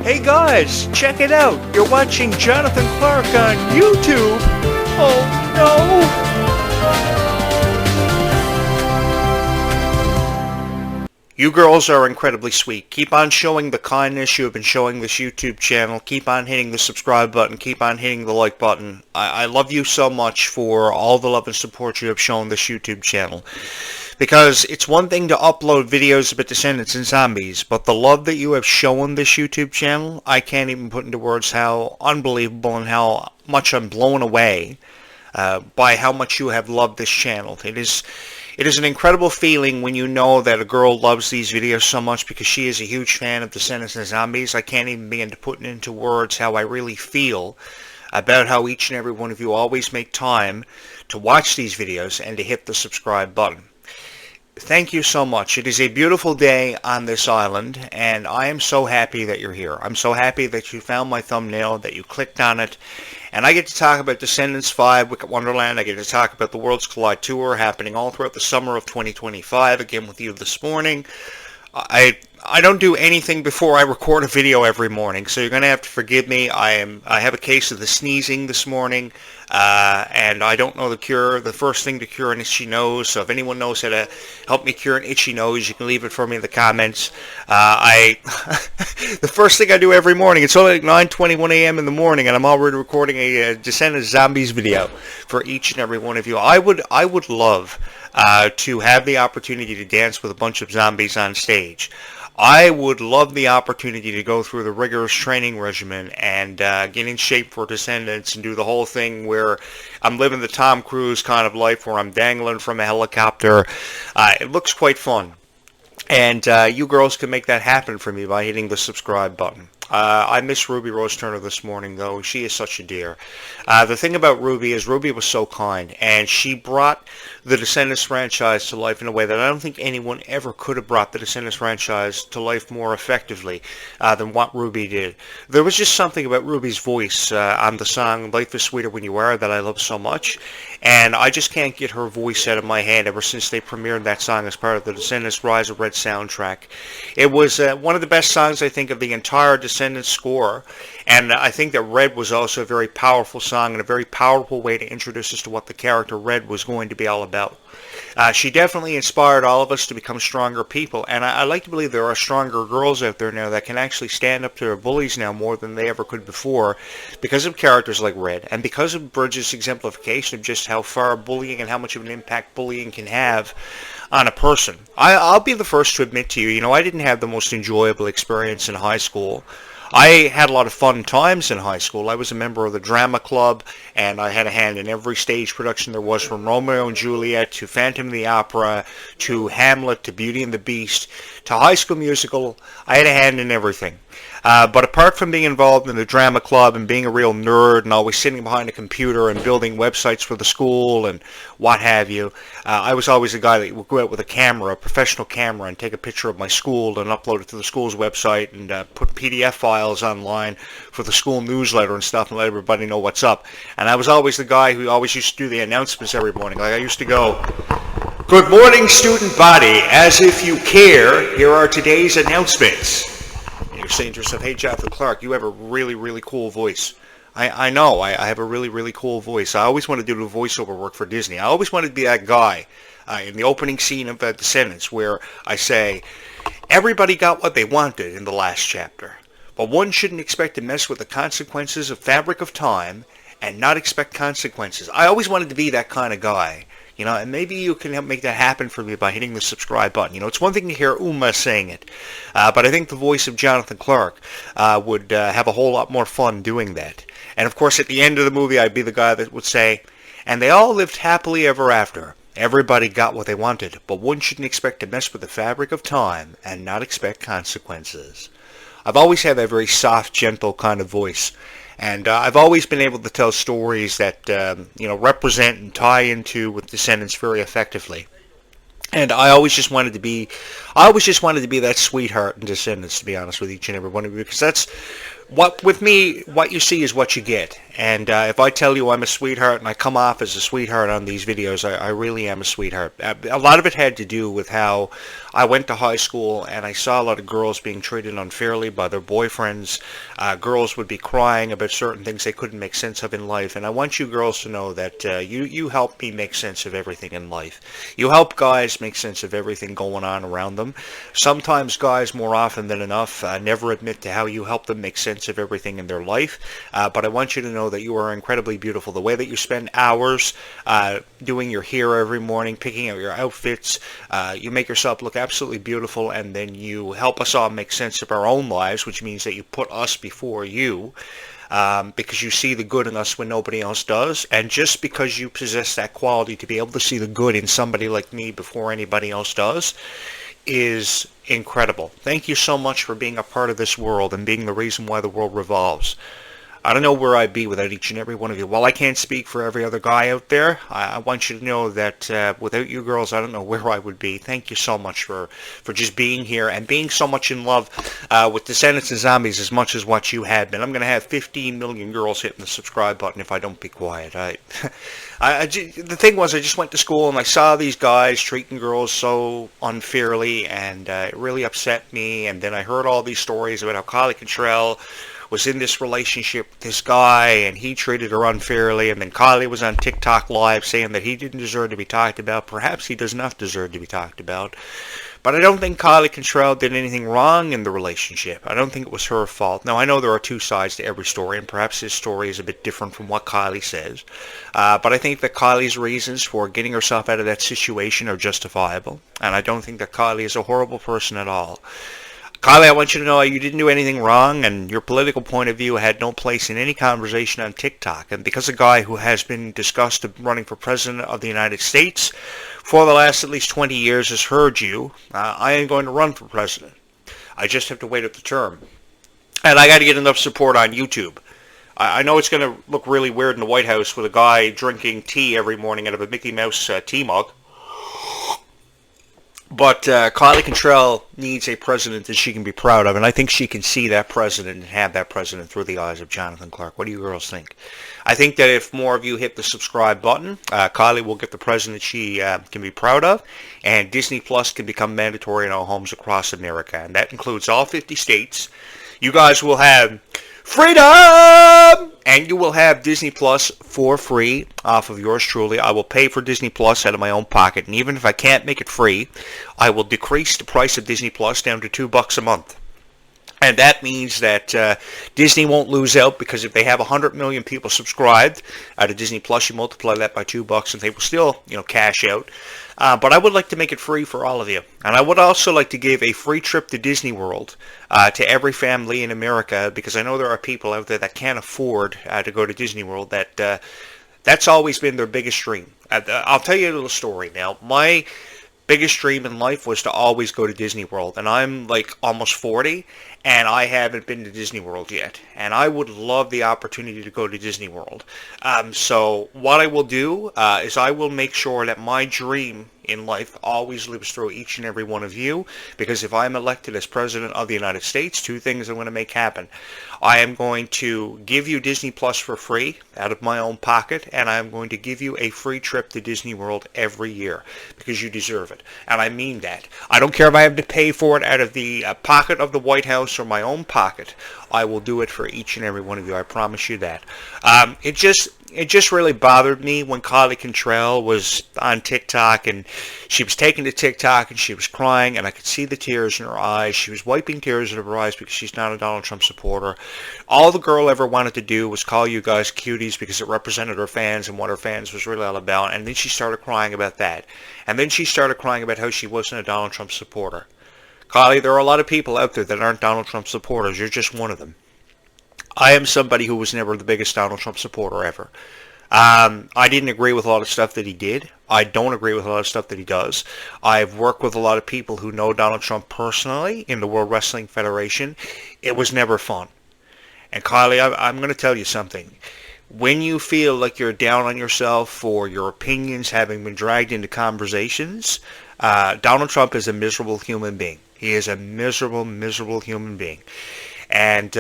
Hey guys, check it out. You're watching Jonathan Clarke on YouTube. Oh no. You girls are incredibly sweet. Keep on showing the kindness you have been showing this YouTube channel. Keep on hitting the subscribe button. Keep on hitting the like button. I love you so much for all the love and support you have shown this YouTube channel. Because it's one thing to upload videos about Descendants and zombies, but the love that you have shown this YouTube channel, I can't even put into words how unbelievable and how much I'm blown away by how much you have loved this channel. It is an incredible feeling when you know that a girl loves these videos so much because she is a huge fan of Descendants and zombies. I can't even begin to put into words how I really feel about how each and every one of you always make time to watch these videos and to hit the subscribe button. Thank you so much. It is a beautiful day on this island, and I am so happy that you're here. I'm so happy that you found my thumbnail, that you clicked on it, and I get to talk about Descendants 5, Wicked Wonderland. I get to talk about the Worlds Collide Tour happening all throughout the summer of 2025, again with you this morning. I don't do anything before I record a video every morning, so you're going to have to forgive me. I have a case of the sneezing this morning, and I don't know the cure. The first thing to cure an itchy nose, so if anyone knows how to help me cure an itchy nose, you can leave it for me in the comments. The first thing I do every morning, it's only like 9:21 a.m. in the morning, and I'm already recording a Descendants Zombies video for each and every one of you. I would love to have the opportunity to dance with a bunch of zombies on stage. I would love the opportunity to go through the rigorous training regimen and get in shape for Descendants and do the whole thing where I'm living the Tom Cruise kind of life where I'm dangling from a helicopter. It looks quite fun. And you girls can make that happen for me by hitting the subscribe button. I miss Ruby Rose Turner this morning, though. She is such a dear. The thing about Ruby is Ruby was so kind, and she brought the Descendants franchise to life in a way that I don't think anyone ever could have brought the Descendants franchise to life more effectively than what Ruby did. There was just something about Ruby's voice on the song Life is Sweeter When You Are that I love so much, and I just can't get her voice out of my head ever since they premiered that song as part of the Descendants Rise of Red soundtrack. It was one of the best songs, I think, of the entire Descendants score, and I think that Red was also a very powerful song and a very powerful way to introduce us to what the character Red was going to be all about. She definitely inspired all of us to become stronger people, and I like to believe there are stronger girls out there now that can actually stand up to their bullies now more than they ever could before because of characters like Red and because of Bridget's exemplification of just how far bullying and how much of an impact bullying can have on a person. I'll be the first to admit to you, I didn't have the most enjoyable experience in high school. I had a lot of fun times in high school. I was a member of the drama club, and I had a hand in every stage production there was, from Romeo and Juliet to Phantom of the Opera to Hamlet to Beauty and the Beast to High School Musical. I had a hand in everything. But apart from being involved in the drama club and being a real nerd and always sitting behind a computer and building websites for the school and what have you, I was always the guy that would go out with a camera, a professional camera, and take a picture of my school and upload it to the school's website and put PDF files online for the school newsletter and stuff and let everybody know what's up. And I was always the guy who always used to do the announcements every morning. Like I used to go, "Good morning, student body. As if you care, here are today's announcements." You're saying to yourself, "Hey, Jonathan Clarke, you have a really, really cool voice." I know, I have a really, really cool voice. I always wanted to do voiceover work for Disney. I always wanted to be that guy in the opening scene of Descendants where I say, "Everybody got what they wanted in the last chapter, but one shouldn't expect to mess with the consequences of fabric of time and not expect consequences." I always wanted to be that kind of guy. And maybe you can help make that happen for me by hitting the subscribe button. It's one thing to hear Uma saying it, but I think the voice of Jonathan Clarke would have a whole lot more fun doing that. And of course, at the end of the movie, I'd be the guy that would say, "And they all lived happily ever after. Everybody got what they wanted, but one shouldn't expect to mess with the fabric of time and not expect consequences." I've always had that very soft, gentle kind of voice. And I've always been able to tell stories that, represent and tie into with Descendants very effectively. And I always just wanted to be that sweetheart in Descendants, to be honest with each and every one of you, because that's What with me, what you see is what you get. And if I tell you I'm a sweetheart and I come off as a sweetheart on these videos, I really am a sweetheart. A lot of it had to do with how I went to high school and I saw a lot of girls being treated unfairly by their boyfriends. Girls would be crying about certain things they couldn't make sense of in life. And I want you girls to know that you help me make sense of everything in life. You help guys make sense of everything going on around them. Sometimes guys, more often than enough, never admit to how you help them make sense of everything in their life. But I want you to know that you are incredibly beautiful. The way that you spend hours doing your hair every morning, picking out your outfits, you make yourself look absolutely beautiful, and then you help us all make sense of our own lives, which means that you put us before you. Because you see the good in us when nobody else does, and just because you possess that quality to be able to see the good in somebody like me before anybody else does is incredible. Thank you so much for being a part of this world and being the reason why the world revolves. I don't know where I'd be without each and every one of you. While I can't speak for every other guy out there, I want you to know that without you girls, I don't know where I would be. Thank you so much for just being here and being so much in love with Descendants and Zombies as much as what you had been. I'm going to have 15 million girls hitting the subscribe button if I don't be quiet. The thing was, I just went to school and I saw these guys treating girls so unfairly, and it really upset me. And then I heard all these stories about how Clarke was in this relationship with this guy and he treated her unfairly, and then Kylie was on TikTok live saying that he didn't deserve to be talked about. Perhaps he does not deserve to be talked about, but I don't think Clarke did anything wrong in the relationship. I don't think it was her fault. Now, I know there are two sides to every story, and perhaps his story is a bit different from what Kylie says, but I think that Kylie's reasons for getting herself out of that situation are justifiable, and I don't think that Kylie is a horrible person at all. Kylie, I want you to know you didn't do anything wrong, and your political point of view had no place in any conversation on TikTok. And because a guy who has been discussed running for president of the United States for the last at least 20 years has heard you, I ain't going to run for president. I just have to wait out the term. And I got to get enough support on YouTube. I know it's going to look really weird in the White House with a guy drinking tea every morning out of a Mickey Mouse tea mug. But Clarke needs a president that she can be proud of, and I think she can see that president and have that president through the eyes of Jonathan Clarke. What do you girls think? I think that if more of you hit the subscribe button, Kylie will get the president she can be proud of, and Disney Plus can become mandatory in all homes across America, and that includes all 50 states. You guys will have freedom! And you will have Disney Plus for free off of yours truly. I will pay for Disney Plus out of my own pocket. And even if I can't make it free, I will decrease the price of Disney Plus down to $2 a month. And that means that Disney won't lose out, because if they have 100 million people subscribed to Disney Plus, you multiply that by $2 and they will still, cash out. But I would like to make it free for all of you. And I would also like to give a free trip to Disney World to every family in America, because I know there are people out there that can't afford to go to Disney World. That's always been their biggest dream. I'll tell you a little story now. My biggest dream in life was to always go to Disney World, and I'm like almost 40, and I haven't been to Disney World yet, and I would love the opportunity to go to Disney World. So what I will do is I will make sure that my dream in life always lives through each and every one of you, because if I'm elected as President of the United States, two things I'm going to make happen. I am going to give you Disney Plus for free out of my own pocket, and I am going to give you a free trip to Disney World every year, because you deserve it. And I mean that. I don't care if I have to pay for it out of the pocket of the White House or my own pocket. I will do it for each and every one of you. I promise you that. It just really bothered me when Clarke was on TikTok, and she was taking to TikTok and she was crying, and I could see the tears in her eyes. She was wiping tears out of her eyes because she's not a Donald Trump supporter. All the girl ever wanted to do was call you guys cuties because it represented her fans and what her fans was really all about. And then she started crying about that. And then she started crying about how she wasn't a Donald Trump supporter. Kylie, there are a lot of people out there that aren't Donald Trump supporters. You're just one of them. I am somebody who was never the biggest Donald Trump supporter ever. I didn't agree with a lot of stuff that he did. I don't agree with a lot of stuff that he does. I've worked with a lot of people who know Donald Trump personally in the World Wrestling Federation. It was never fun. And Kylie, I'm going to tell you something. When you feel like you're down on yourself for your opinions having been dragged into conversations, Donald Trump is a miserable human being. He is a miserable, miserable human being. And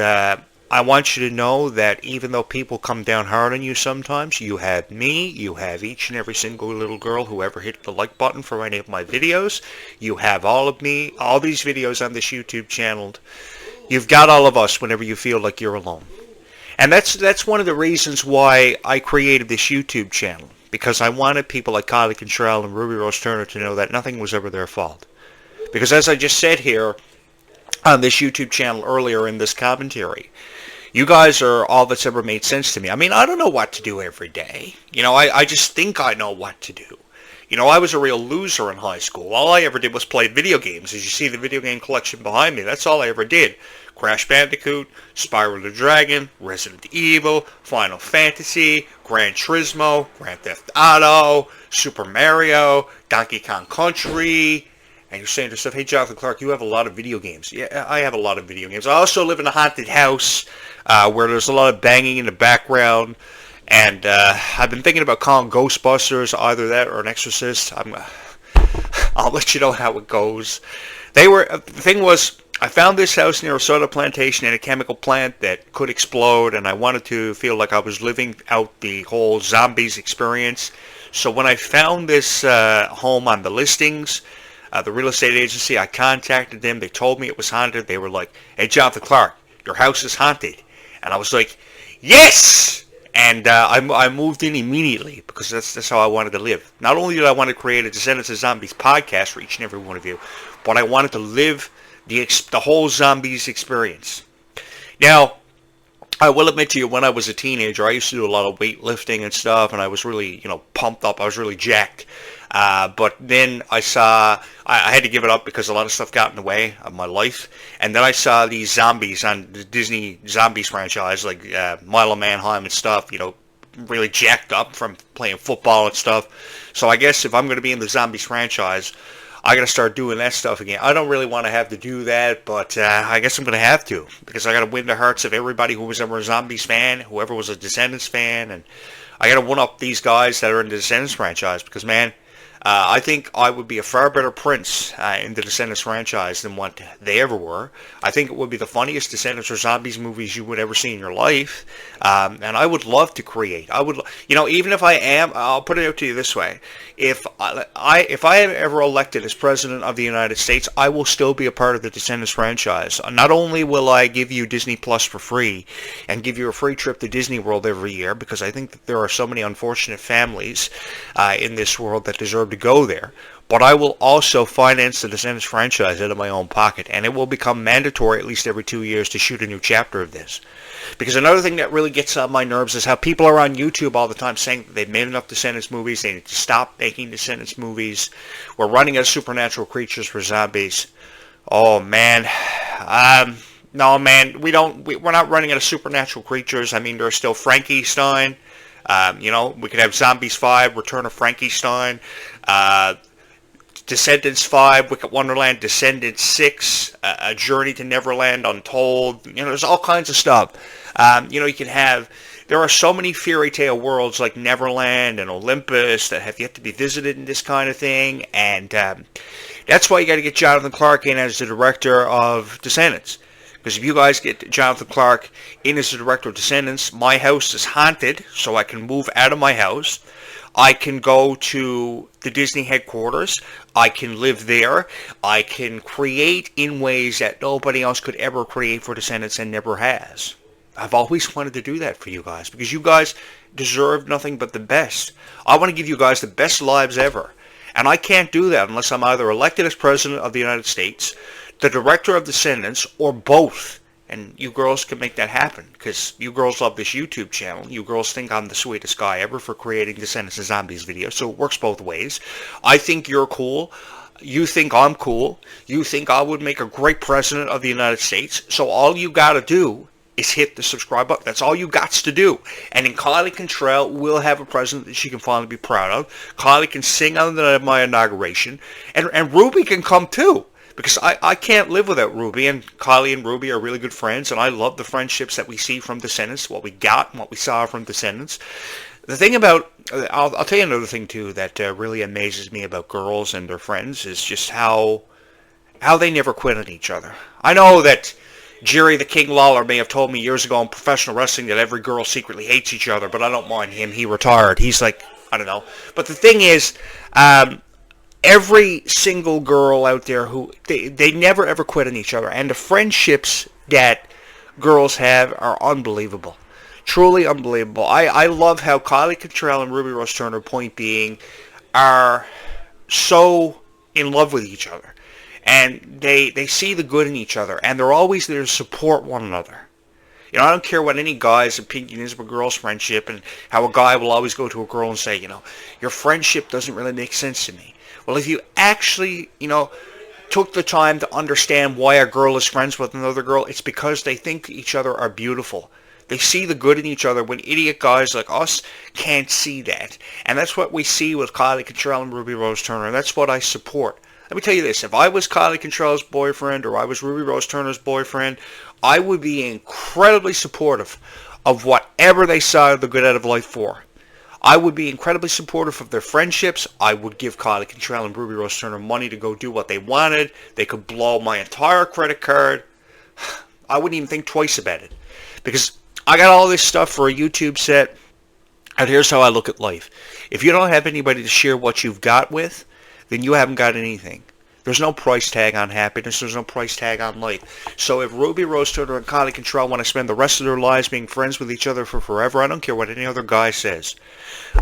I I want you to know that even though people come down hard on you sometimes, you have me, you have each and every single little girl who ever hit the like button for any of my videos. You have all of me, all these videos on this YouTube channel. You've got all of us whenever you feel like you're alone. And that's one of the reasons why I created this YouTube channel. Because I wanted people like Clarke and Ruby Rose Turner to know that nothing was ever their fault. Because as I just said here on this YouTube channel earlier in this commentary, you guys are all that's ever made sense to me. I mean, I don't know what to do every day. You know, I just think I know what to do. You know, I was a real loser in high school. All I ever did was play video games. As you see the video game collection behind me, that's all I ever did. Crash Bandicoot, Spyro the Dragon, Resident Evil, Final Fantasy, Gran Turismo, Grand Theft Auto, Super Mario, Donkey Kong Country. And you're saying to yourself, hey, Jonathan Clarke, you have a lot of video games. Yeah, I have a lot of video games. I also live in a haunted house where there's a lot of banging in the background. And I've been thinking about calling Ghostbusters, either that or an Exorcist. I'll let you know how it goes. The thing was, I found this house near a soda plantation and a chemical plant that could explode, and I wanted to feel like I was living out the whole zombies experience. So when I found this home on the listings, the real estate agency, I contacted them. They told me it was haunted. They were like, hey, Jonathan Clarke, your house is haunted. And I was like, yes! And I moved in immediately because that's how I wanted to live. Not only did I want to create a Descendants of Zombies podcast for each and every one of you, but I wanted to live the whole zombies experience. Now, I will admit to you, when I was a teenager, I used to do a lot of weightlifting and stuff, and I was really, pumped up. I was really jacked. But then I had to give it up because a lot of stuff got in the way of my life. And then I saw these zombies on the Disney Zombies franchise, like Milo Manheim and stuff, really jacked up from playing football and stuff. So I guess if I'm going to be in the Zombies franchise, I got to start doing that stuff again. I don't really want to have to do that, but I guess I'm going to have to, because I got to win the hearts of everybody who was ever a Zombies fan, whoever was a Descendants fan, and I got to one-up these guys that are in the Descendants franchise, because, man, I think I would be a far better prince in the Descendants franchise than what they ever were. I think it would be the funniest Descendants or Zombies movies you would ever see in your life. And I would love to create. I would, even if I am, I'll put it out to you this way. If I am ever elected as President of the United States, I will still be a part of the Descendants franchise. Not only will I give you Disney Plus for free and give you a free trip to Disney World every year, because I think that there are so many unfortunate families in this world that deserve to go there, but I will also finance the Descendants franchise out of my own pocket, and it will become mandatory at least every 2 years to shoot a new chapter of this. Because another thing that really gets on my nerves is how people are on YouTube all the time saying that they've made enough Descendants movies, they need to stop making Descendants movies, we're running out of supernatural creatures for zombies. Oh man, no man, we're not running out of supernatural creatures. I mean, there's still Frankenstein. We could have Zombies 5, Return of Frankenstein, Descendants 5, Wicked Wonderland, Descendants 6, A Journey to Neverland Untold. There's all kinds of stuff. You can have, there are so many fairy tale worlds like Neverland and Olympus that have yet to be visited in this kind of thing, and that's why you got to get Jonathan Clarke in as the director of Descendants. Because if you guys get Jonathan Clarke in as the director of Descendants, my house is haunted, so I can move out of my house. I can go to the Disney headquarters. I can live there. I can create in ways that nobody else could ever create for Descendants and never has. I've always wanted to do that for you guys, because you guys deserve nothing but the best. I want to give you guys the best lives ever. And I can't do that unless I'm either elected as President of the United States, the director of Descendants, or both. And you girls can make that happen, because you girls love this YouTube channel. You girls think I'm the sweetest guy ever for creating Descendants of Zombies videos, so it works both ways. I think you're cool. You think I'm cool. You think I would make a great President of the United States. So all you got to do is hit the subscribe button. That's all you got to do. And then Kylie Cantrell will have a president that she can finally be proud of. Kylie can sing on my inauguration. And Ruby can come too. Because I can't live without Ruby, and Kylie and Ruby are really good friends, and I love the friendships that we see from Descendants, what we got and what we saw from Descendants. The thing about, I'll tell you another thing too that really amazes me about girls and their friends is just how they never quit on each other. I know that, Jerry the King Lawler may have told me years ago in professional wrestling that every girl secretly hates each other, but I don't mind him. He retired. He's like, I don't know. But the thing is, every single girl out there who they never ever quit on each other, and the friendships that girls have are unbelievable, truly unbelievable. I love how Kylie Cantrell and Ruby Rose Turner, point being, are so in love with each other, and they see the good in each other, and they're always there to support one another. You know, I don't care what any guy's opinion is of a girl's friendship, and how a guy will always go to a girl and say, you know, your friendship doesn't really make sense to me. Well, if you actually, you know, took the time to understand why a girl is friends with another girl, it's because they think each other are beautiful. They see the good in each other when idiot guys like us can't see that. And that's what we see with Kylie Cantrell and Ruby Rose Turner, and that's what I support. Let me tell you this, if I was Kylie Cantrell's boyfriend or I was Ruby Rose Turner's boyfriend, I would be incredibly supportive of whatever they saw the good out of life for. I would be incredibly supportive of their friendships. I would give Kylie Cantrell and Ruby Rose Turner money to go do what they wanted. They could blow my entire credit card. I wouldn't even think twice about it. Because I got all this stuff for a YouTube set, and here's how I look at life. If you don't have anybody to share what you've got with, then you haven't got anything. There's no price tag on happiness. There's no price tag on life. So if Ruby Rose Turner and Kylie Cantrell want to spend the rest of their lives being friends with each other for forever, I don't care what any other guy says.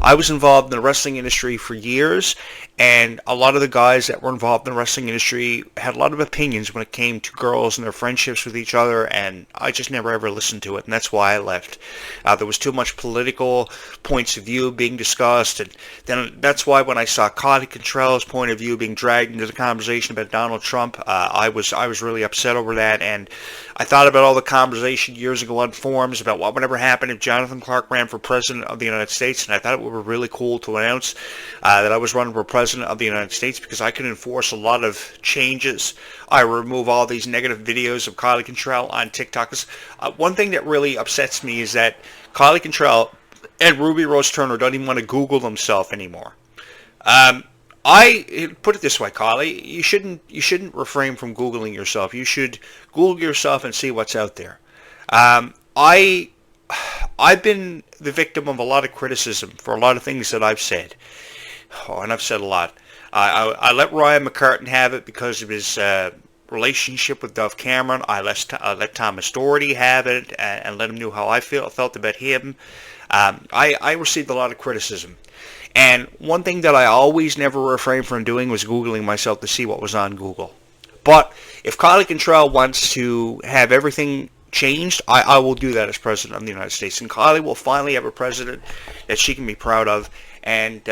I was involved in the wrestling industry for years, and a lot of the guys that were involved in the wrestling industry had a lot of opinions when it came to girls and their friendships with each other, and I just never ever listened to it, and that's why I left. There was too much political points of view being discussed, and then that's why when I saw Kylie Cantrell's point of view being dragged into the conversation about Donald Trump, I was really upset over that, and I thought about all the conversation years ago on forums about what would ever happen if Jonathan Clarke ran for president of the United States, and I thought it would be really cool to announce that I was running for president of the United States because I could enforce a lot of changes. I remove all these negative videos of Kylie Cantrell on TikTok. One thing that really upsets me is that Kylie Cantrell and Ruby Rose Turner don't even want to Google themselves anymore. I put it this way, Kylie, you shouldn't refrain from Googling yourself. You should Google yourself and see what's out there. I've been the victim of a lot of criticism for a lot of things that I've said. Oh, and I've said a lot. I let Ryan McCartan have it because of his relationship with Dove Cameron. I let Thomas Doherty have it and let him know how I felt about him. I received a lot of criticism. And one thing that I always never refrained from doing was Googling myself to see what was on Google. But if Kylie Cantrell wants to have everything changed, I will do that as president of the United States. And Kylie will finally have a president that she can be proud of. And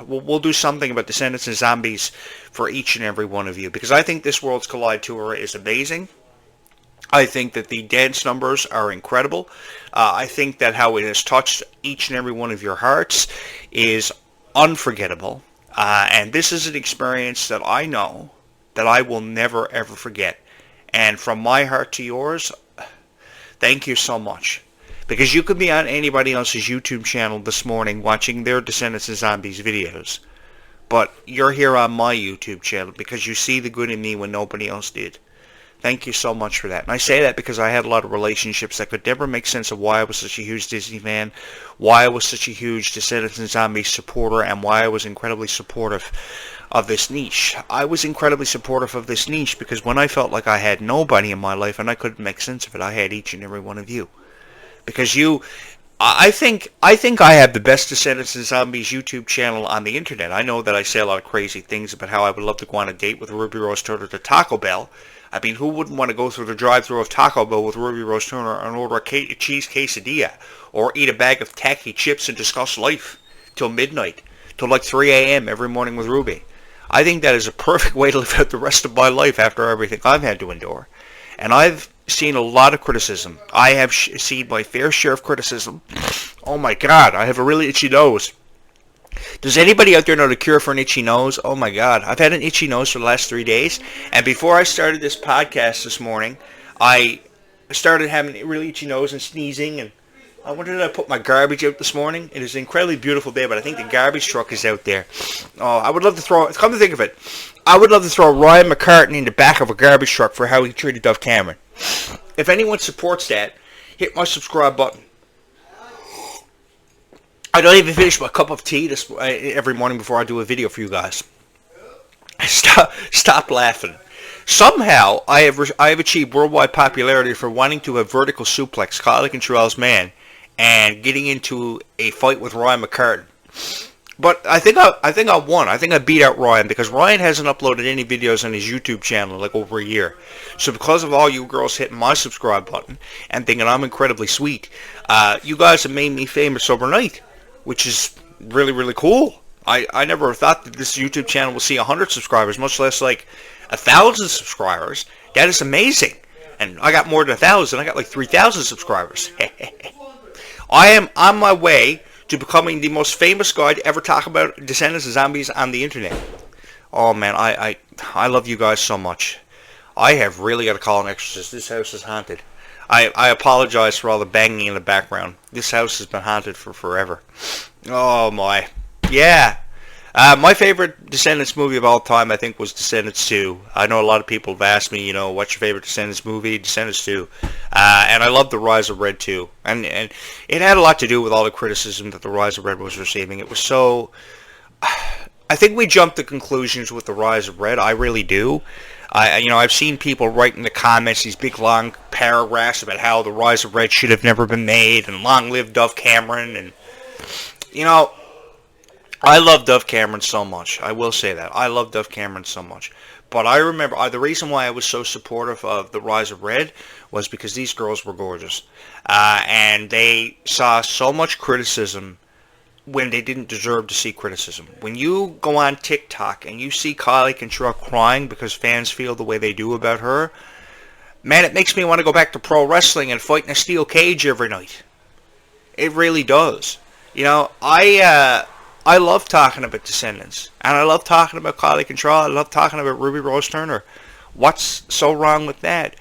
we'll do something about Descendants and Zombies for each and every one of you. Because I think this Worlds Collide Tour is amazing. I think that the dance numbers are incredible. I think that how it has touched each and every one of your hearts is unforgettable. And this is an experience that I know that I will never ever forget. And from my heart to yours, thank you so much. Because you could be on anybody else's YouTube channel this morning watching their Descendants and Zombies videos. But you're here on my YouTube channel because you see the good in me when nobody else did. Thank you so much for that. And I say that because I had a lot of relationships that could never make sense of why I was such a huge Disney fan, why I was such a huge Descendants and Zombies supporter, and why I was incredibly supportive of this niche. I was incredibly supportive of this niche because when I felt like I had nobody in my life and I couldn't make sense of it, I had each and every one of you. Because I think I have the best Descendants and Zombies YouTube channel on the internet. I know that I say a lot of crazy things about how I would love to go on a date with Ruby Rose Turner to Taco Bell. I mean, who wouldn't want to go through the drive-thru of Taco Bell with Ruby Rose Turner and order a cheese quesadilla or eat a bag of tacky chips and discuss life till midnight, till like 3 a.m. every morning with Ruby? I think that is a perfect way to live out the rest of my life after everything I've had to endure. And I've seen a lot of criticism. I have seen my fair share of criticism. Oh my God, I have a really itchy nose. Does anybody out there know the cure for an itchy nose? Oh my God, I've had an itchy nose for the last 3 days. And before I started this podcast this morning, I started having a really itchy nose and sneezing. And I wondered if I put my garbage out this morning. It is an incredibly beautiful day, but I think the garbage truck is out there. Oh, I would love to throw, come to think of it, I would love to throw Ryan McCartan in the back of a garbage truck for how he treated Dove Cameron. If If anyone supports that, hit my subscribe button. I don't even finish my cup of tea every morning before I do a video for you guys. Stop laughing. Somehow, I have achieved worldwide popularity for wanting to have vertical suplex Clarke and Terrell's man and getting into a fight with Ryan McCartan. But I think I won. I think I beat out Ryan because Ryan hasn't uploaded any videos on his YouTube channel in like over a year. So because of all you girls hitting my subscribe button and thinking I'm incredibly sweet, you guys have made me famous overnight, which is really, really cool. I never thought that this YouTube channel will see 100 subscribers, much less like 1,000 subscribers. That is amazing. And I got more than 1,000. I got like 3,000 subscribers. I am on my way to becoming the most famous guy to ever talk about Descendants of Zombies on the internet. Oh man, I love you guys so much. I have really got to call an exorcist. This house is haunted. I apologize for all the banging in the background. This house has been haunted for forever. Oh my. Yeah. My favorite Descendants movie of all time, I think, was Descendants 2. I know a lot of people have asked me, what's your favorite Descendants movie? Descendants 2. And I love The Rise of Red 2. And it had a lot to do with all the criticism that The Rise of Red was receiving. It was so... I think we jumped to conclusions with The Rise of Red. I really do. I've seen people write in the comments these big long paragraphs about how The Rise of Red should have never been made and long live Dove Cameron. And, I love Dove Cameron so much. I will say that. I love Dove Cameron so much. But I remember the reason why I was so supportive of The Rise of Red was because these girls were gorgeous. And they saw so much criticism when they didn't deserve to see criticism. When you go on TikTok and you see Clarke and Terrell crying because fans feel the way they do about her, man, it makes me want to go back to pro wrestling and fight in a steel cage every night. It really does. I love talking about Descendants, and I love talking about Clarke and Terrell. I love talking about Ruby Rose Turner. What's so wrong with that?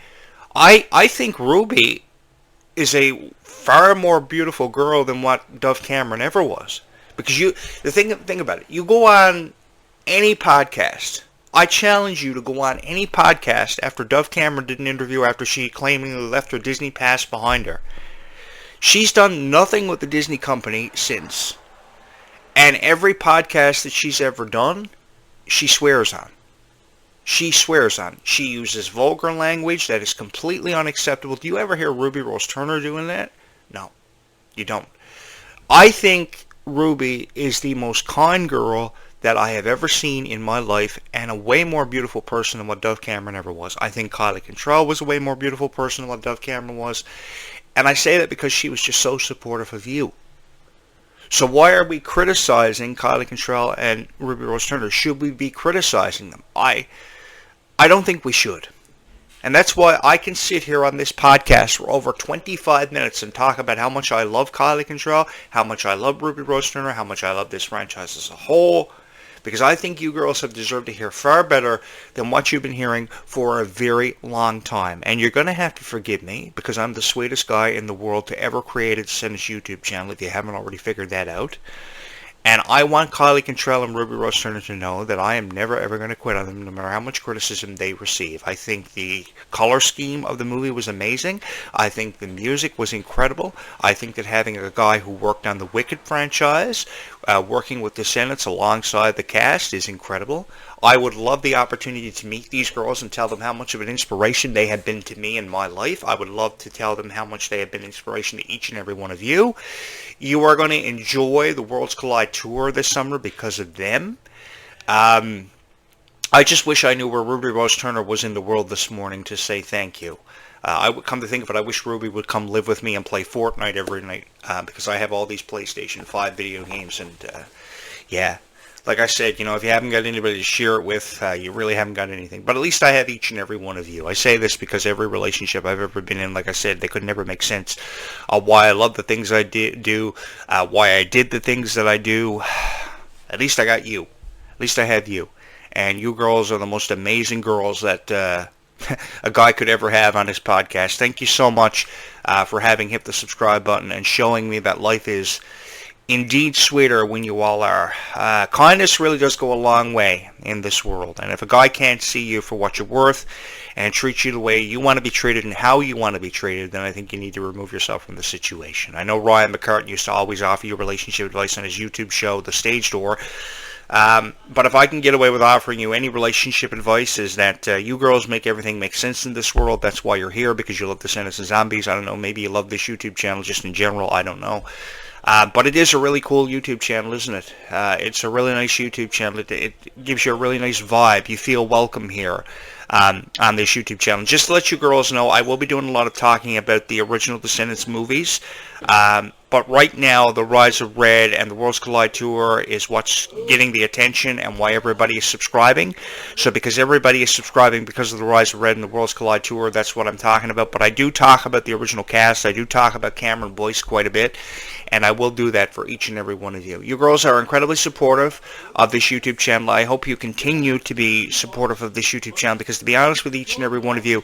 I think Ruby is a far more beautiful girl than what Dove Cameron ever was. Because the thing about it, you go on any podcast. I challenge you to go on any podcast after Dove Cameron did an interview after she claimingly left her Disney past behind her. She's done nothing with the Disney company since. And every podcast that she's ever done, she swears on. She swears on. She uses vulgar language that is completely unacceptable. Do you ever hear Ruby Rose Turner doing that? No, you don't. I think Ruby is the most kind girl that I have ever seen in my life and a way more beautiful person than what Dove Cameron ever was. I think Clarke and Terrell was a way more beautiful person than what Dove Cameron was. And I say that because she was just so supportive of you. So why are we criticizing Clarke and Terrell and Ruby Rose Turner? Should we be criticizing them? I don't think we should. And that's why I can sit here on this podcast for over 25 minutes and talk about how much I love Clarke and Terrell, how much I love Ruby Rose Turner, how much I love this franchise as a whole. Because I think you girls have deserved to hear far better than what you've been hearing for a very long time. And you're going to have to forgive me because I'm the sweetest guy in the world to ever create a Descendants YouTube channel if you haven't already figured that out. And I want Clarke and Terrell and Ruby Rose Turner to know that I am never ever going to quit on them no matter how much criticism they receive. I think the color scheme of the movie was amazing. I think the music was incredible. I think that having a guy who worked on the Wicked franchise, working with Descendants alongside the cast is incredible. I would love the opportunity to meet these girls and tell them how much of an inspiration they have been to me in my life. I would love to tell them how much they have been inspiration to each and every one of you. You are going to enjoy the Worlds Collide tour this summer because of them. I just wish I knew where Ruby Rose Turner was in the world this morning to say thank you. I would come to think of it, I wish Ruby would come live with me and play Fortnite every night because I have all these PlayStation 5 video games and yeah. Like I said, if you haven't got anybody to share it with, you really haven't got anything. But at least I have each and every one of you. I say this because every relationship I've ever been in, like I said, they could never make sense. Why I love the things I do, why I did the things that I do. At least I got you. At least I have you. And you girls are the most amazing girls that a guy could ever have on his podcast. Thank you so much for having hit the subscribe button and showing me that life is indeed sweeter when you all are. Kindness really does go a long way in this world. And if a guy can't see you for what you're worth and treat you the way you want to be treated and how you want to be treated, then I think you need to remove yourself from the situation. I know Ryan McCartan used to always offer you relationship advice on his YouTube show, The Stage Door. But if I can get away with offering you any relationship advice, is that you girls make everything make sense in this world. That's why you're here, because you love Descendants and Zombies. I don't know, maybe you love this YouTube channel just in general. I don't know. But it is a really cool YouTube channel, isn't it? It's a really nice YouTube channel. It gives you a really nice vibe. You feel welcome here on this YouTube channel. Just to let you girls know, I will be doing a lot of talking about the original Descendants movies. But right now, The Rise of Red and the Worlds Collide Tour is what's getting the attention and why everybody is subscribing. So because everybody is subscribing because of The Rise of Red and the Worlds Collide Tour, that's what I'm talking about. But I do talk about the original cast. I do talk about Cameron Boyce quite a bit. And I will do that for each and every one of you. You girls are incredibly supportive of this YouTube channel. I hope you continue to be supportive of this YouTube channel, because to be honest with each and every one of you,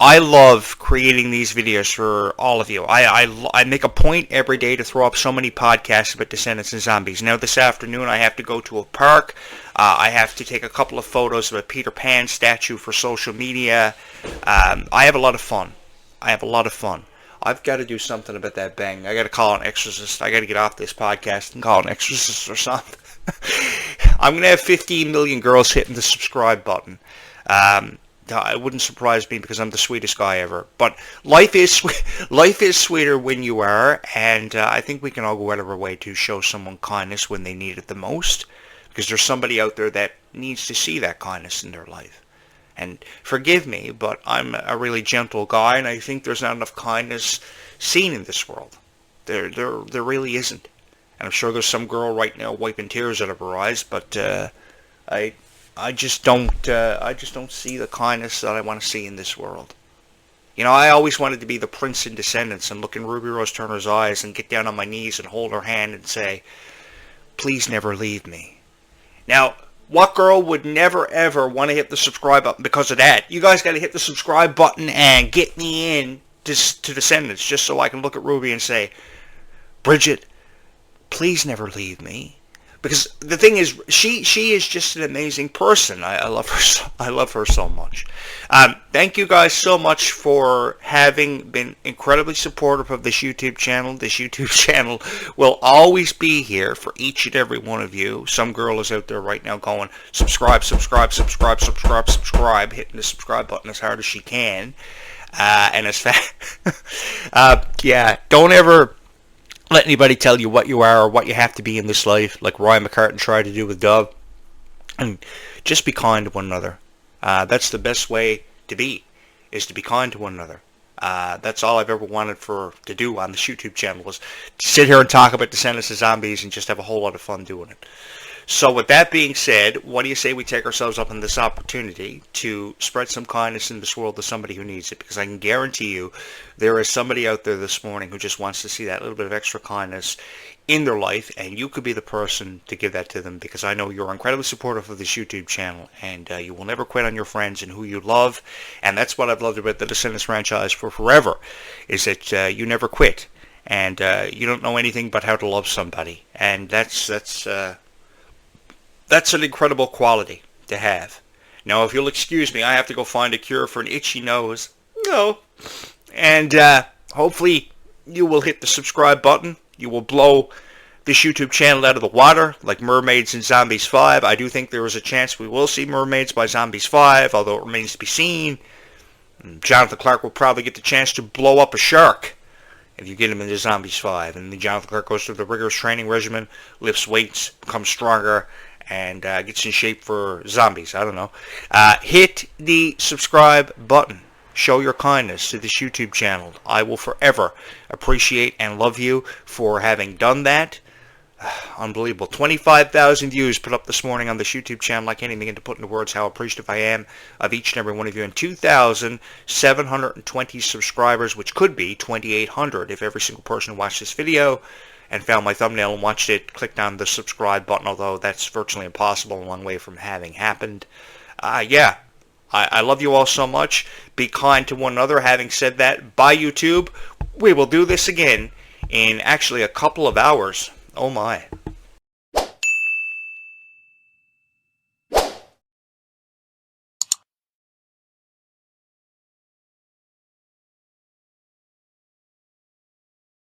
I love creating these videos for all of you. I make a point every day to throw up so many podcasts about Descendants and Zombies. Now this afternoon I have to go to a park. I have to take a couple of photos of a Peter Pan statue for social media. I have a lot of fun. I've got to do something about that bang. I got to call an exorcist. I got to get off this podcast and call an exorcist or something. I'm going to have 15 million girls hitting the subscribe button. It wouldn't surprise me, because I'm the sweetest guy ever. But life is sweeter when you are, and I think we can all go out of our way to show someone kindness when they need it the most, because there's somebody out there that needs to see that kindness in their life. And forgive me, but I'm a really gentle guy, and I think there's not enough kindness seen in this world. There really isn't. And I'm sure there's some girl right now wiping tears out of her eyes, but I just don't see the kindness that I want to see in this world. You know, I always wanted to be the prince in Descendants and look in Ruby Rose Turner's eyes and get down on my knees and hold her hand and say, "Please never leave me." Now, what girl would never ever want to hit the subscribe button because of that? You guys got to hit the subscribe button and get me in to Descendants, just so I can look at Ruby and say, "Bridget, please never leave me." Because the thing is, she is just an amazing person. I love her. I love her so much. Thank you guys so much for having been incredibly supportive of this YouTube channel. This YouTube channel will always be here for each and every one of you. Some girl is out there right now going, subscribe, subscribe, subscribe, subscribe, subscribe, hitting the subscribe button as hard as she can, and as fast. Yeah, don't ever let anybody tell you what you are or what you have to be in this life, like Ryan McCartan tried to do with Dove. And just be kind to one another. That's the best way to be, is to be kind to one another. That's all I've ever wanted to do on this YouTube channel, was to sit here and talk about Descendants of Zombies and just have a whole lot of fun doing it. So with that being said, what do you say we take ourselves up on this opportunity to spread some kindness in this world to somebody who needs it? Because I can guarantee you there is somebody out there this morning who just wants to see that little bit of extra kindness in their life, and you could be the person to give that to them, because I know you're incredibly supportive of this YouTube channel, and you will never quit on your friends and who you love. And that's what I've loved about the Descendants franchise for forever, is that you never quit, and you don't know anything but how to love somebody. And that's an incredible quality to have. Now, if you'll excuse me, I have to go find a cure for an itchy nose. No. And hopefully you will hit the subscribe button. You will blow this YouTube channel out of the water, like Mermaids and Zombies 5. I do think there is a chance we will see Mermaids by Zombies 5, although it remains to be seen. Jonathan Clarke will probably get the chance to blow up a shark if you get him into Zombies 5. And then Jonathan Clarke goes through the rigorous training regimen, lifts weights, becomes stronger, and gets in shape for zombies. I don't know. Hit the subscribe button. Show your kindness to this YouTube channel. I will forever appreciate and love you for having done that. Unbelievable. 25,000 views put up this morning on this YouTube channel. I can't even begin to put into words how appreciative I am of each and every one of you. And 2,720 subscribers, which could be 2,800 if every single person who watched this video and found my thumbnail and watched it clicked on the subscribe button, although that's virtually impossible and one way from having happened. Yeah, I love you all so much. Be kind to one another. Having said that, bye YouTube. We will do this again in actually a couple of hours. Oh my.